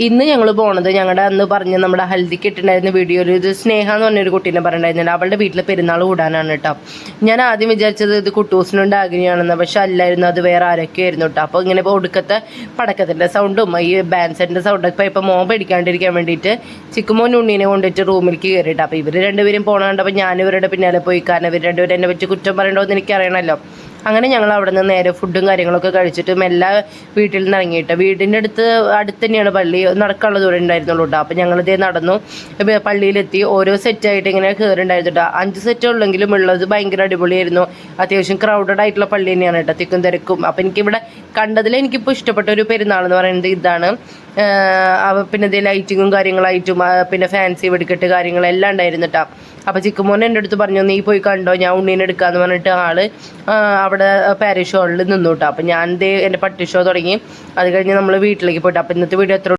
ഇന്ന് ഞങ്ങൾ പോണത് ഞങ്ങളുടെ അന്ന് പറഞ്ഞ നമ്മുടെ ഹൽദിക്ക് ഇട്ടുണ്ടായിരുന്ന വീഡിയോയിൽ ഇത് സ്നേഹ എന്ന് പറഞ്ഞൊരു കുട്ടീനെ പറഞ്ഞിട്ടുണ്ടായിരുന്നുണ്ട്. അവളുടെ വീട്ടിൽ പെരുന്നാൾ കൂടാനാണ് കേട്ടോ. ഞാൻ ആദ്യം വിചാരിച്ചത് ഇത് കുട്ടൂസിനുണ്ട് ആഗ്രഹമാണെന്ന്, പക്ഷെ അല്ലായിരുന്നു, അത് വേറെ ആരൊക്കെ ആയിരുന്നു കേട്ടോ. അപ്പോൾ ഇങ്ങനെ ഒടുക്കത്തെ പടക്കത്തിൻ്റെ സൗണ്ടും ഈ ബാൻഡ് സെറ്റിൻ്റെ സൗണ്ടൊക്കെ ഇപ്പോൾ മോൻ പേടിക്കാണ്ടിരിക്കാൻ വേണ്ടിയിട്ട് ചിക്കുമോൻ ഉണ്ണീനെ കൊണ്ടിട്ട് റൂമിലേക്ക് കയറിയിട്ട്. അപ്പോൾ ഇവർ രണ്ടുപേരും പോകണ കണ്ടപ്പോൾ ഞാൻ ഇവരുടെ പിന്നാലെ പോയി, കാരണം ഇവർ രണ്ടുപേരും എന്നെ വെച്ച് കുറ്റം പറയണ്ടോ എന്ന് എനിക്കറിയണമല്ലോ. അങ്ങനെ ഞങ്ങൾ അവിടെ നിന്ന് നേരെ ഫുഡും കാര്യങ്ങളൊക്കെ കഴിച്ചിട്ടും എല്ലാ വീട്ടിൽ നിന്ന് ഇറങ്ങിയിട്ട് വീടിൻ്റെ അടുത്ത് തന്നെയാണ് പള്ളി, നടക്കാനുള്ള ദൂരം ഉണ്ടായിരുന്നുള്ളൂ കേട്ടോ. അപ്പോൾ ഞങ്ങളിതേ നടന്നു പള്ളിയിലെത്തി. ഓരോ സെറ്റായിട്ട് ഇങ്ങനെ കയറിണ്ടായിരുന്നു കേട്ടോ. 5 സെറ്റ് ഉള്ളെങ്കിലും ഉള്ളത് ഭയങ്കര അടിപൊളിയായിരുന്നു. അത്യാവശ്യം ക്രൗഡഡ് ആയിട്ടുള്ള പള്ളി തന്നെയാണ് കേട്ടോ, തിക്കും തിരക്കും. അപ്പോൾ എനിക്കിവിടെ കണ്ടതിൽ എനിക്കിപ്പോൾ ഇഷ്ടപ്പെട്ട ഒരു പെരുന്നാൾ എന്ന് പറയുന്നത് ഇതാണ്. പിന്നെ ഇതേ ലൈറ്റിങ്ങും കാര്യങ്ങളായിട്ടും പിന്നെ ഫാൻസി വെടിക്കെട്ട് കാര്യങ്ങളെല്ലാം ഉണ്ടായിരുന്നു കേട്ടോ. അപ്പോൾ ചിക്കുമോൻ എൻ്റെ അടുത്ത് പറഞ്ഞു, നീ പോയി കണ്ടോ, ഞാൻ ഉണ്ണീനെ എടുക്കാമെന്ന് പറഞ്ഞിട്ട് ആള് അവിടെ പാരിഷ് ഹാളിൽ നിന്നു കേട്ടോ. അപ്പോൾ ഞാൻ എൻ്റെ പട്ടി ഷോ തുടങ്ങി. അത് കഴിഞ്ഞ് നമ്മൾ വീട്ടിലേക്ക് പോയിട്ട്. അപ്പോൾ ഇന്നത്തെ വീഡിയോ എത്ര